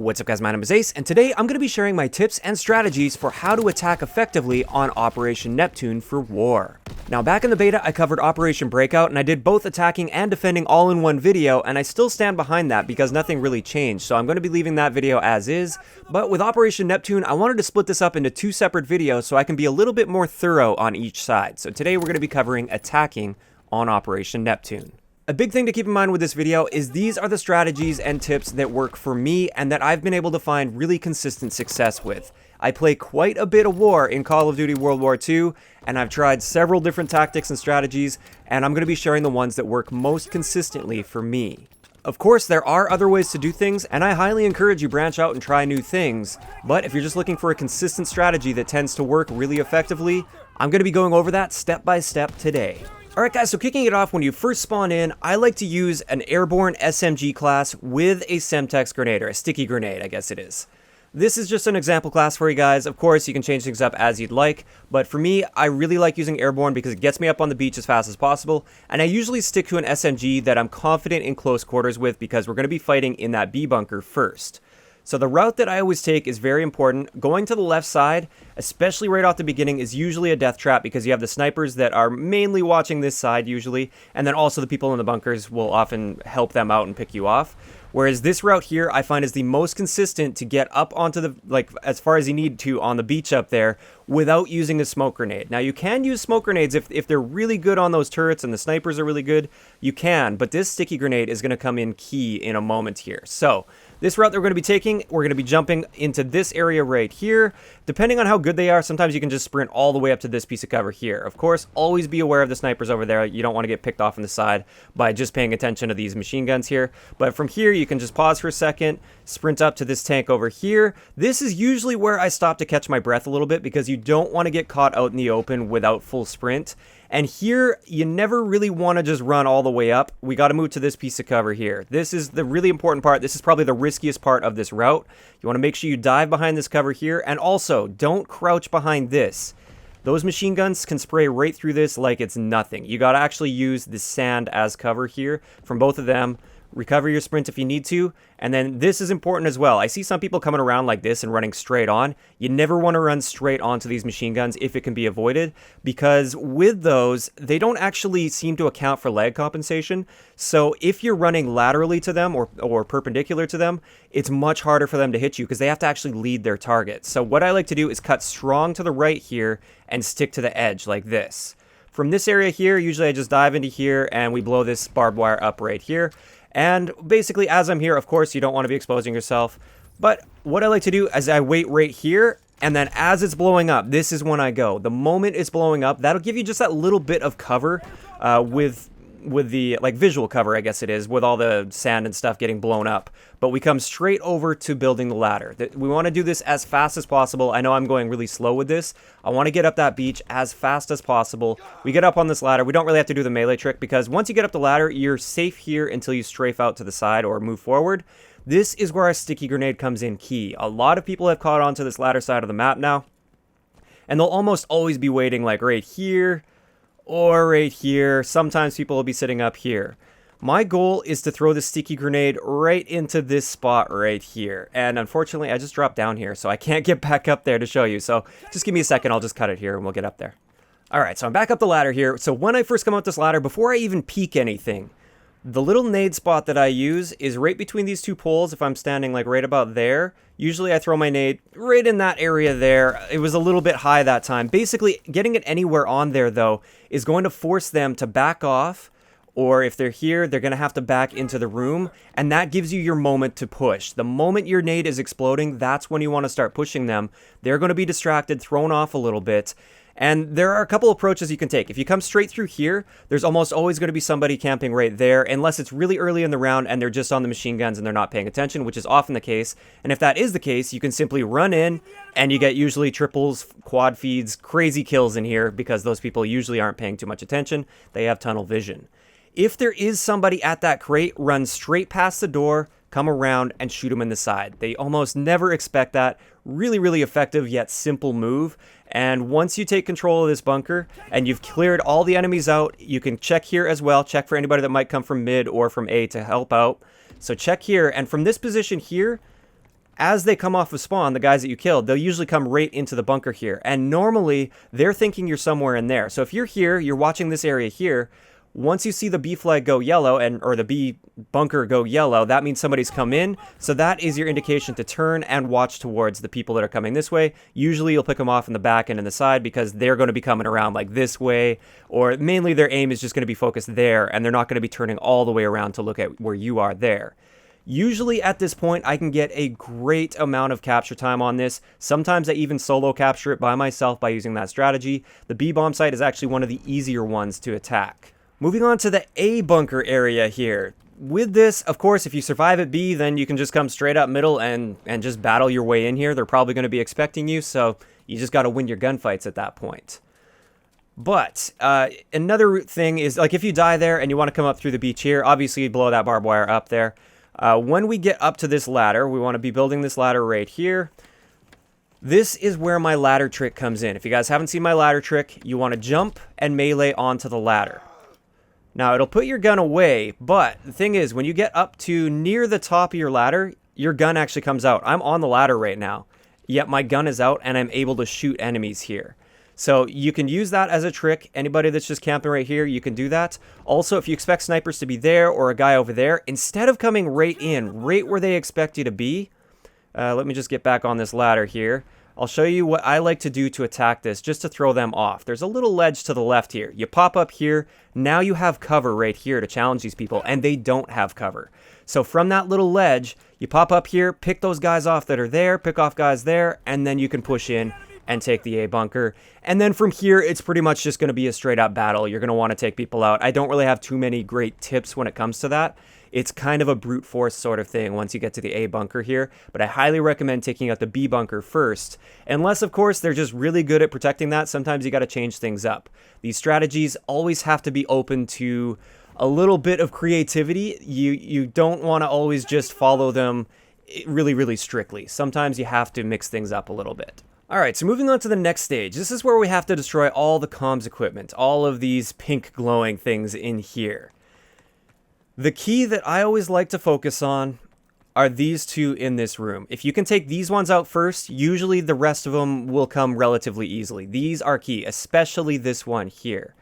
What's up guys, my name is Ace, and today I'm going to be sharing my tips and strategies for how to attack effectively on Operation Neptune for war. Now back in the beta I covered Operation Breakout and I did both attacking and defending all in one video, and I still stand behind that because nothing really changed, so I'm going to be leaving that video as is. But with Operation Neptune I wanted to split this up into two separate videos so I can be a little bit more thorough on each side. So today we're going to be covering attacking on Operation Neptune. A big thing to keep in mind with this video is these are the strategies and tips that work for me and that I've been able to find really consistent success with. I play quite a bit of war in Call of Duty World War II, and I've tried several different tactics and strategies, and I'm going to be sharing the ones that work most consistently for me. Of course, there are other ways to do things, and I highly encourage you branch out and try new things, but if you're just looking for a consistent strategy that tends to work really effectively, I'm going to be going over that step by step today. Alright guys, so kicking it off, when you first spawn in, I like to use an airborne SMG class with a Semtex grenade, or a sticky grenade, I guess it is. This is just an example class for you guys. Of course, you can change things up as you'd like, but for me, I really like using airborne because it gets me up on the beach as fast as possible, and I usually stick to an SMG that I'm confident in close quarters with because we're going to be fighting in that B bunker first. So the route that I always take is very important. Going to the left side, especially right off the beginning, is usually a death trap because you have the snipers that are mainly watching this side usually, and then also the people in the bunkers will often help them out and pick you off. Whereas this route here I find is the most consistent to get up onto the, as far as you need to on the beach up there without using a smoke grenade. Now you can use smoke grenades if they're really good on those turrets and the snipers are really good, you can, but this sticky grenade is going to come in key in a moment here. So this route that we're going to be taking, we're going to be jumping into this area right here. Depending on how good they are, sometimes you can just sprint all the way up to this piece of cover here. Of course, always be aware of the snipers over there. You don't want to get picked off on the side by just paying attention to these machine guns here. But from here, you can just pause for a second, sprint up to this tank over here. This is usually where I stop to catch my breath a little bit because you don't want to get caught out in the open without full sprint. And here, you never really want to just run all the way up. We got to move to this piece of cover here. This is the really important part. This is probably the riskiest part of this route. You want to make sure you dive behind this cover here. And also, don't crouch behind this. Those machine guns can spray right through this like it's nothing. You got to actually use the sand as cover here from both of them. Recover your sprint if you need to, and then this is important as well. I see some people coming around like this and running straight on. You never want to run straight onto these machine guns if it can be avoided, because with those, they don't actually seem to account for lag compensation. So if you're running laterally to them or perpendicular to them, it's much harder for them to hit you because they have to actually lead their target. So what I like to do is cut strong to the right here and stick to the edge like this. From this area here, usually I just dive into here and we blow this barbed wire up right here. And basically, as I'm here, of course, you don't want to be exposing yourself. But what I like to do is I wait right here, and then as it's blowing up, this is when I go. The moment it's blowing up, that'll give you just that little bit of cover with the, visual cover, I guess it is, with all the sand and stuff getting blown up. But we come straight over to building the ladder. We want to do this as fast as possible. I know I'm going really slow with this. I want to get up that beach as fast as possible. We get up on this ladder. We don't really have to do the melee trick because once you get up the ladder, you're safe here until you strafe out to the side or move forward. This is where our sticky grenade comes in key. A lot of people have caught on to this ladder side of the map now, and they'll almost always be waiting like right here or right here. Sometimes people will be sitting up here. My goal is to throw the sticky grenade right into this spot right here. And unfortunately, I just dropped down here, so I can't get back up there to show you. So just give me a second, I'll just cut it here and we'll get up there. Alright, so I'm back up the ladder here. So when I first come up this ladder, before I even peek anything, the little nade spot that I use is right between these two poles. If I'm standing like right about there, usually I throw my nade right in that area there. It was a little bit high that time. Basically, getting it anywhere on there though is going to force them to back off, or if they're here, they're going to have to back into the room, and that gives you your moment to push. The moment your nade is exploding, that's when you want to start pushing them. They're going to be distracted, thrown off a little bit. And there are a couple approaches you can take. If you come straight through here, there's almost always going to be somebody camping right there, unless it's really early in the round and they're just on the machine guns and they're not paying attention, which is often the case. And if that is the case, you can simply run in and you get usually triples, quad feeds, crazy kills in here because those people usually aren't paying too much attention. They have tunnel vision. If there is somebody at that crate, run straight past the door, come around and shoot them in the side. They almost never expect that. Really, really effective yet simple move. And once you take control of this bunker and you've cleared all the enemies out, you can check here as well. Check for anybody that might come from mid or from A to help out. So check here, and from this position here, as they come off of spawn, the guys that you killed, they'll usually come right into the bunker here. And normally, they're thinking you're somewhere in there. So if you're here, you're watching this area here, once you see the B flag go yellow, or the B bunker go yellow, that means somebody's come in. So that is your indication to turn and watch towards the people that are coming this way. Usually you'll pick them off in the back and in the side because they're going to be coming around like this way, or mainly their aim is just going to be focused there, and they're not going to be turning all the way around to look at where you are there. Usually at this point, I can get a great amount of capture time on this. Sometimes I even solo capture it by myself by using that strategy. The B bomb site is actually one of the easier ones to attack. Moving on to the A bunker area here. With this, of course, if you survive at B, then you can just come straight up middle and just battle your way in here. They're probably going to be expecting you, so you just got to win your gunfights at that point. But another thing is, like, if you die there and you want to come up through the beach here, obviously you blow that barbed wire up there. When we get up to this ladder, we want to be building this ladder right here. This is where my ladder trick comes in. If you guys haven't seen my ladder trick, you want to jump and melee onto the ladder. Now, it'll put your gun away, but the thing is, when you get up to near the top of your ladder, your gun actually comes out. I'm on the ladder right now, yet my gun is out and I'm able to shoot enemies here. So you can use that as a trick. Anybody that's just camping right here, you can do that. Also, if you expect snipers to be there or a guy over there, instead of coming right in, right where they expect you to be, let me just get back on this ladder here. I'll show you what I like to do to attack this, just to throw them off. There's a little ledge to the left here. You pop up here. Now you have cover right here to challenge these people, and they don't have cover. So from that little ledge, you pop up here, pick those guys off that are there, pick off guys there, and then you can push in and take the A bunker. And then from here, it's pretty much just going to be a straight up battle. You're going to want to take people out. I don't really have too many great tips when it comes to that. It's kind of a brute force sort of thing once you get to the A bunker here, but I highly recommend taking out the B bunker first. Unless, of course, they're just really good at protecting that. Sometimes you got to change things up. These strategies always have to be open to a little bit of creativity. You don't want to always just follow them really, really strictly. Sometimes you have to mix things up a little bit. Alright, so moving on to the next stage. This is where we have to destroy all the comms equipment, all of these pink glowing things in here. The key that I always like to focus on are these two in this room. If you can take these ones out first, usually the rest of them will come relatively easily. These are key, especially this one here.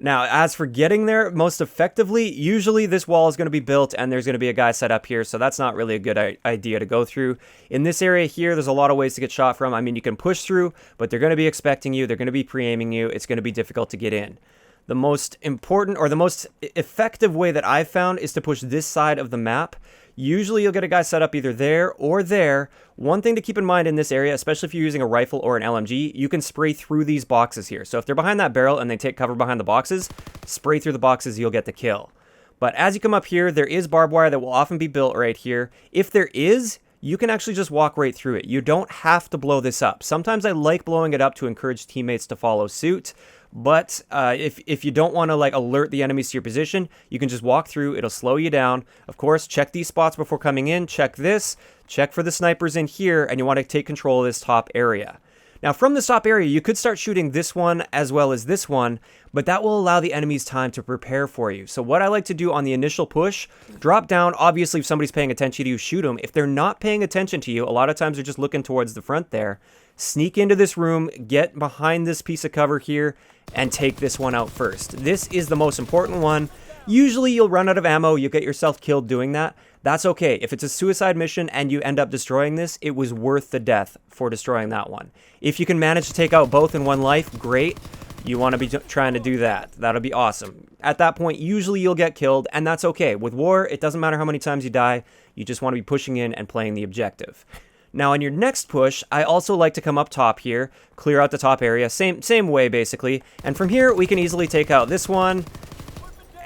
Now, as for getting there most effectively, usually this wall is going to be built and there's going to be a guy set up here, so that's not really a good idea to go through. In this area here, there's a lot of ways to get shot from. I mean, you can push through, but they're going to be expecting you. They're going to be pre-aiming you. It's going to be difficult to get in. The most important, or the most effective way that I've found is to push this side of the map. Usually you'll get a guy set up either there or there. One thing to keep in mind in this area, especially if you're using a rifle or an LMG, you can spray through these boxes here. So if they're behind that barrel and they take cover behind the boxes, spray through the boxes, you'll get the kill. But as you come up here, there is barbed wire that will often be built right here. If there is, you can actually just walk right through it. You don't have to blow this up. Sometimes I like blowing it up to encourage teammates to follow suit. But if you don't want to like alert the enemies to your position, you can just walk through. It'll slow you down. Of course, check these spots before coming in. Check this. Check for the snipers in here, and you want to take control of this top area. Now, from this top area, you could start shooting this one as well as this one, but that will allow the enemies time to prepare for you. So what I like to do on the initial push, drop down. Obviously, if somebody's paying attention to you, shoot them. If they're not paying attention to you, a lot of times they're just looking towards the front there. Sneak into this room, get behind this piece of cover here, and take this one out first. This is the most important one. Usually you'll run out of ammo, you'll get yourself killed doing that. That's okay. If it's a suicide mission and you end up destroying this, it was worth the death for destroying that one. If you can manage to take out both in one life, great. You want to be trying to do that. That'll be awesome. At that point, usually you'll get killed, and that's okay. With war, it doesn't matter how many times you die. You just want to be pushing in and playing the objective. Now, on your next push, I also like to come up top here, clear out the top area, same way basically, and from here we can easily take out this one,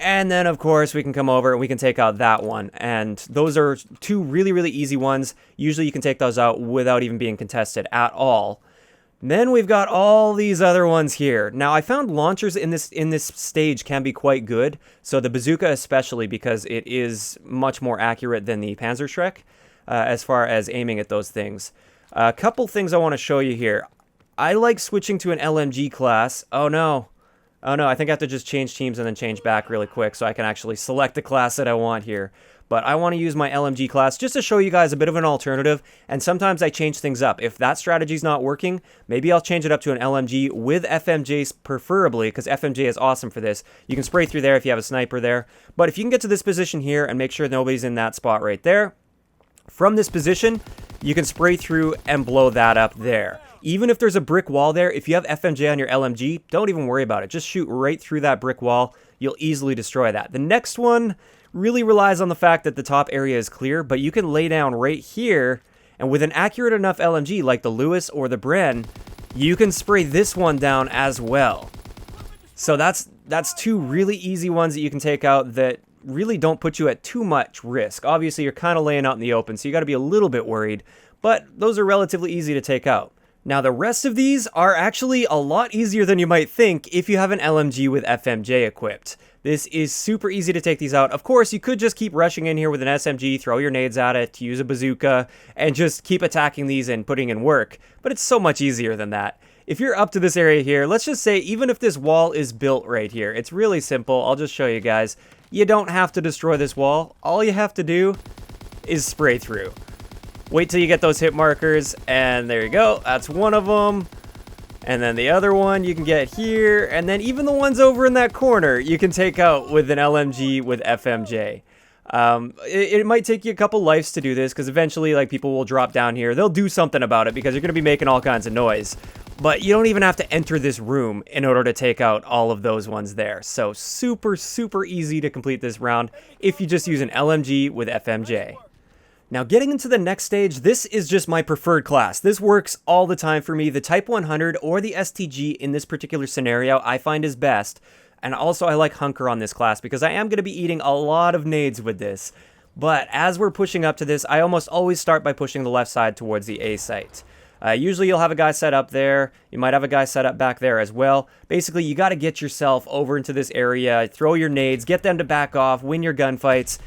and then of course we can come over and we can take out that one, and those are two really, really easy ones. Usually you can take those out without even being contested at all. Then we've got all these other ones here. Now, I found launchers in this stage can be quite good, so the bazooka especially, because it is much more accurate than the Panzerschreck. As far as aiming at those things. A couple things I want to show you here. I like switching to an LMG class. Oh no. Oh no, I think I have to just change teams and then change back really quick so I can actually select the class that I want here. But I want to use my LMG class just to show you guys a bit of an alternative, and sometimes I change things up. If that strategy's not working, maybe I'll change it up to an LMG with FMJs preferably, because FMJ is awesome for this. You can spray through there if you have a sniper there. But if you can get to this position here and make sure nobody's in that spot right there, from this position, you can spray through and blow that up there. Even if there's a brick wall there, if you have FMJ on your LMG, don't even worry about it. Just shoot right through that brick wall. You'll easily destroy that. The next one really relies on the fact that the top area is clear, but you can lay down right here, and with an accurate enough LMG like the Lewis or the Bren, you can spray this one down as well. So that's two really easy ones that you can take out that really don't put you at too much risk. Obviously, you're kind of laying out in the open, so you got to be a little bit worried, but those are relatively easy to take out. Now, the rest of these are actually a lot easier than you might think if you have an LMG with FMJ equipped. This is super easy to take these out. Of course, you could just keep rushing in here with an SMG, throw your nades at it, use a bazooka, and just keep attacking these and putting in work. But it's so much easier than that. If you're up to this area here, let's just say even if this wall is built right here, it's really simple. I'll just show you guys. You don't have to destroy this wall. All you have to do is spray through. Wait till you get those hit markers, and there you go. That's one of them. And then the other one you can get here, and then even the ones over in that corner you can take out with an LMG with FMJ. It might take you a couple lives to do this, because eventually like people will drop down here. They'll do something about it because you're going to be making all kinds of noise. But you don't even have to enter this room in order to take out all of those ones there. So super, super easy to complete this round if you just use an LMG with FMJ. Now, getting into the next stage, this is just my preferred class. This works all the time for me. The Type 100 or the STG in this particular scenario I find is best. And also I like Hunker on this class because I am going to be eating a lot of nades with this. But as we're pushing up to this, I almost always start by pushing the left side towards the A site. Usually you'll have a guy set up there. You might have a guy set up back there as well. Basically, you got to get yourself over into this area, throw your nades, get them to back off, win your gunfights.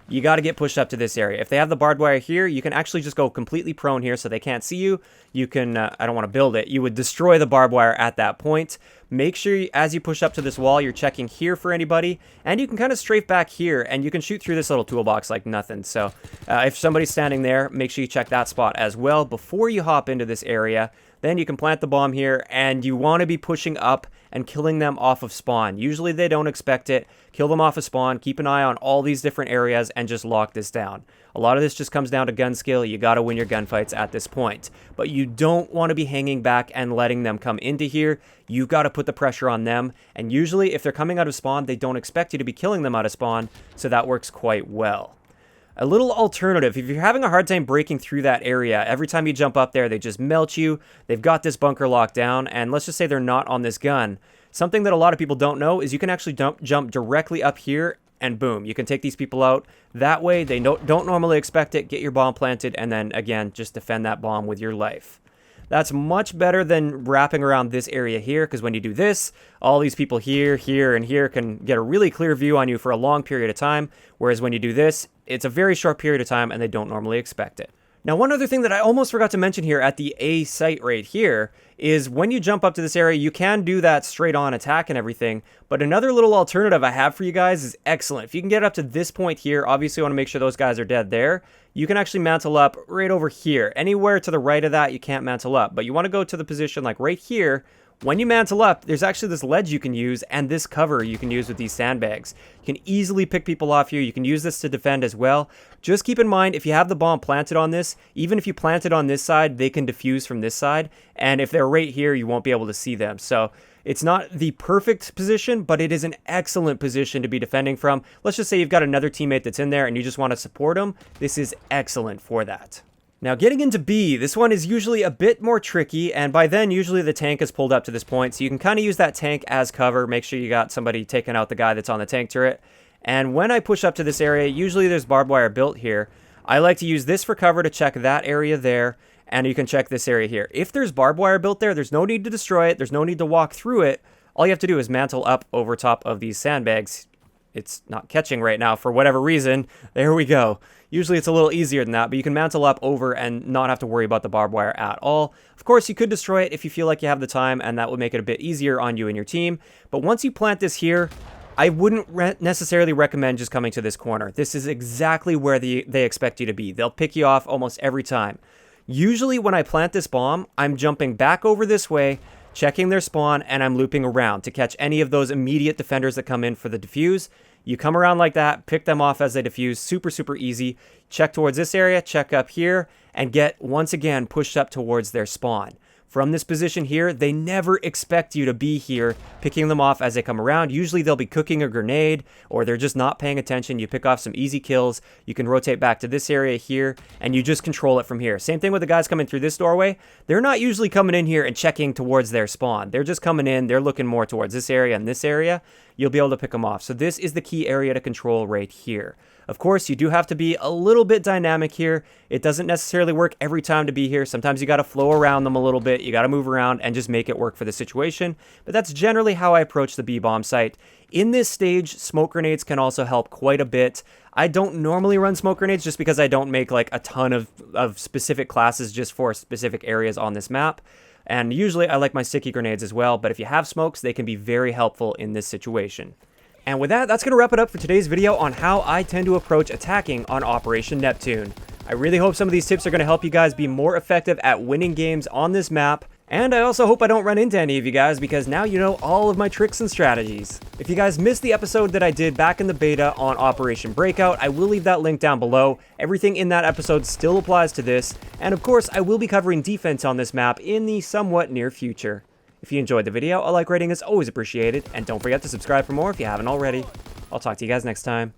You got to get pushed up to this area. If they have the barbed wire here, you can actually just go completely prone here so they can't see you. You can, I don't want to build it. You would destroy the barbed wire at that point. Make sure as you push up to this wall, you're checking here for anybody. And you can kind of strafe back here and you can shoot through this little toolbox like nothing. So if somebody's standing there, make sure you check that spot as well before you hop into this area. Then you can plant the bomb here, and you want to be pushing up and killing them off of spawn. Usually they don't expect it. Kill them off of spawn, keep an eye on all these different areas, and just lock this down. A lot of this just comes down to gun skill. You got to win your gunfights at this point. But you don't want to be hanging back and letting them come into here. You've got to put the pressure on them. And usually if they're coming out of spawn, they don't expect you to be killing them out of spawn, so that works quite well. A little alternative, if you're having a hard time breaking through that area, every time you jump up there, they just melt you. They've got this bunker locked down, and let's just say they're not on this gun. Something that a lot of people don't know is you can actually jump directly up here, and boom, you can take these people out. That way, they don't normally expect it. Get your bomb planted, and then, again, just defend that bomb with your life. That's much better than wrapping around this area here, because when you do this, all these people here, here, and here can get a really clear view on you for a long period of time, whereas when you do this, it's a very short period of time and they don't normally expect it. Now, one other thing that I almost forgot to mention here at the A site right here is when you jump up to this area, you can do that straight on attack and everything, but another little alternative I have for you guys is excellent. If you can get up to this point here, obviously you want to make sure those guys are dead there. You can actually mantle up right over here. Anywhere to the right of that, you can't mantle up, but you want to go to the position like right here. When you mantle up, there's actually this ledge you can use and this cover you can use with these sandbags. You can easily pick people off here. You can use this to defend as well. Just keep in mind, if you have the bomb planted on this, even if you plant it on this side, they can defuse from this side. And if they're right here, you won't be able to see them. So it's not the perfect position, but it is an excellent position to be defending from. Let's just say you've got another teammate that's in there and you just want to support them. This is excellent for that. Now, getting into B, this one is usually a bit more tricky, and by then, usually the tank is pulled up to this point, so you can kind of use that tank as cover. Make sure you got somebody taking out the guy that's on the tank turret. And when I push up to this area, usually there's barbed wire built here. I like to use this for cover to check that area there, and you can check this area here. If there's barbed wire built there, there's no need to destroy it. There's no need to walk through it. All you have to do is mantle up over top of these sandbags. it's not catching right now for whatever reason. There we go. Usually it's a little easier than that, but you can mantle up over and not have to worry about the barbed wire at all. Of course, you could destroy it if you feel like you have the time, and that would make it a bit easier on you and your team. But once you plant this here, I wouldn't necessarily recommend just coming to this corner. This is exactly where they expect you to be. They'll pick you off almost every time. Usually when I plant this bomb, I'm jumping back over this way, checking their spawn, and I'm looping around to catch any of those immediate defenders that come in for the defuse. You come around like that, pick them off as they defuse, super, super easy. Check towards this area, check up here, and get, once again, pushed up towards their spawn. From this position here, they never expect you to be here, picking them off as they come around. Usually they'll be cooking a grenade, or they're just not paying attention. You pick off some easy kills. You can rotate back to this area here, and you just control it from here. Same thing with the guys coming through this doorway. They're not usually coming in here and checking towards their spawn. They're just coming in. They're looking more towards this area and this area. You'll be able to pick them off. So this is the key area to control right here. Of course, you do have to be a little bit dynamic here. It doesn't necessarily work every time to be here. Sometimes you got to flow around them a little bit. You got to move around and just make it work for the situation. But that's generally how I approach the B-bomb site. In this stage, smoke grenades can also help quite a bit. I don't normally run smoke grenades just because I don't make like a ton of specific classes just for specific areas on this map. And usually I like my sticky grenades as well. But if you have smokes, they can be very helpful in this situation. And with that, that's going to wrap it up for today's video on how I tend to approach attacking on Operation Neptune. I really hope some of these tips are going to help you guys be more effective at winning games on this map. And I also hope I don't run into any of you guys, because now you know all of my tricks and strategies. If you guys missed the episode that I did back in the beta on Operation Breakout, I will leave that link down below. Everything in that episode still applies to this. And of course, I will be covering defense on this map in the somewhat near future. If you enjoyed the video, a like rating is always appreciated, and don't forget to subscribe for more if you haven't already. I'll talk to you guys next time.